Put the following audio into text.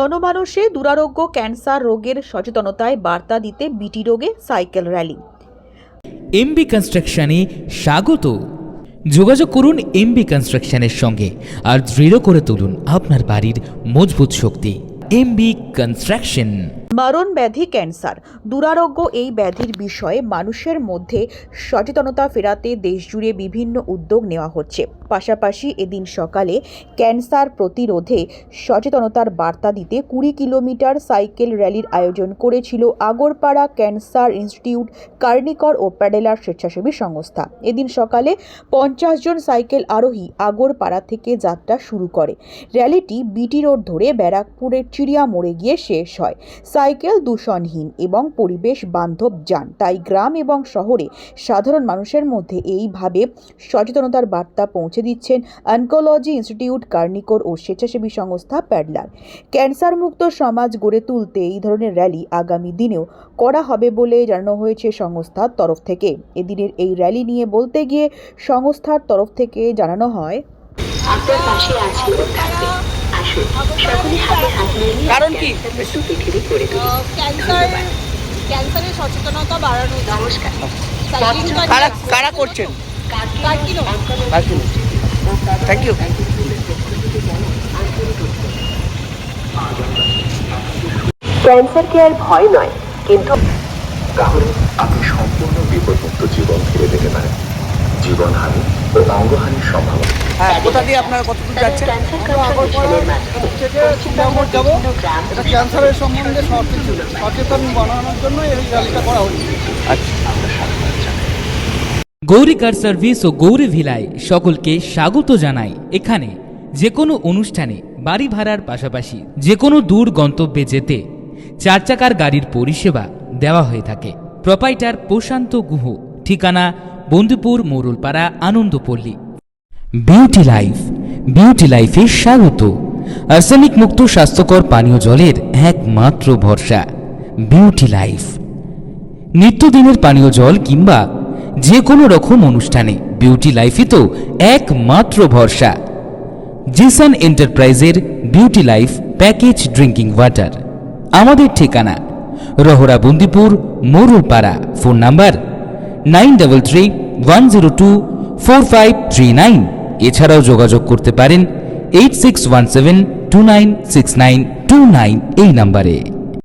জনমানসে দুরারোগ্য ক্যান্সার রোগের সচেতনতায় বার্তা দিতে বিটি রোগে সাইকেল র্যালি। এমবি কনস্ট্রাকশনে স্বাগত। যোগাযোগ করুন এমবি কনস্ট্রাকশনের সঙ্গে আর দৃঢ় করে তুলুন আপনার বাড়ির মজবুত শক্তি। MB construction. মারণ ব্যাধি ক্যান্সার দুরারোগ্য এই ব্যাধির বিষয়ে মানুষের মধ্যে সচেতনতা ফেরাতে দেশজুড়ে বিভিন্ন উদ্যোগ নেওয়া হচ্ছে। পাশাপাশি এদিন সকালে ক্যান্সার প্রতিরোধে সচেতনতার বার্তা দিতে 20 কিলোমিটার সাইকেল র্যালির আয়োজন করেছিল আগরপাড়া ক্যান্সার ইনস্টিটিউট, কার্নিকর ও প্যাডেলার স্বেচ্ছাসেবী সংস্থা। এদিন সকালে 50 জন সাইকেল আরোহী আগরপাড়া থেকে যাত্রা শুরু করে। র্যালিটি বিটি রোড ধরে ব্যারাকপুরের চিড়িয়া মোড়ে গিয়ে শেষ হয়। সাইকেল দূষণহীন এবং পরিবেশ বান্ধব যান, তাই গ্রাম এবং শহরে সাধারণ মানুষের মধ্যে এইভাবে সচেতনতার বার্তা পৌঁছে দিচ্ছেন অনকোলজি ইনস্টিটিউট, কার্নিকর ও স্বেচ্ছাসেবী সংস্থা প্যাডলার। ক্যান্সার মুক্ত সমাজ গড়ে তুলতে এই ধরনের র্যালি আগামী দিনেও করা হবে বলে জানানো হয়েছে সংস্থার তরফ থেকে। এদিনের এই র্যালি নিয়ে বলতে গিয়ে সংস্থার তরফ থেকে জানানো হয়, আপনার পাশে আছি ও থাকবে। আসুন সকলে হাতে হাত মিলিয়ে কারণ কি পৃথিবী করে তুলি। ক্যান্সারের সচেতনতা বাড়ানো। নমস্কার। কারা করছেন? Thank you. ক্যান্সারকে আর ভয় নয়, কিন্তু তাহলে আপনি সম্পূর্ণ বিপদমুক্ত জীবন ফিরে পেতে পারেন। জীবনহানি ও অঙ্গহানির সম্ভাবনা। হ্যাঁ, কোথা দিয়ে আপনারা কতদূর যাচ্ছেন? ক্যান্সার কন্ট্রোল মাধ্যমে এটা ক্যান্সারের সম্বন্ধে সচেতন বানানোর জন্য এই র্যালিটা করা হচ্ছে। গৌরী কার সার্ভিস ও গৌরী ভিলায় সকলকে স্বাগত জানাই। এখানে যে কোনো অনুষ্ঠানে বাড়ি ভাড়ার পাশাপাশি যে কোনো দূর গন্তব্যে যেতে 4 চাকার গাড়ির পরিষেবা দেওয়া হয়ে থাকে। প্রোপাইটার প্রশান্ত গুহ, ঠিকানা Bandipur Morulpara, Anandapalli. Beauty life, beauty লাইফে স্বাগত। আর্সেনিক মুক্ত স্বাস্থ্যকর পানীয় জলের একমাত্র ভরসা বিউটি লাইফ। নিত্যদিনের পানীয় জল কিংবা যে কোনো রকম অনুষ্ঠানে বিউটি লাইফই তো একমাত্র ভরসা। জিসান এন্টারপ্রাইজের beauty life package drinking water. আমাদের ঠিকানা রহরা, বন্দীপুর, মোরুলপাড়া। Phone number 9311024539। এছাড়াও যোগাযোগ করতে পারেন 8617296929 এই নাম্বারে।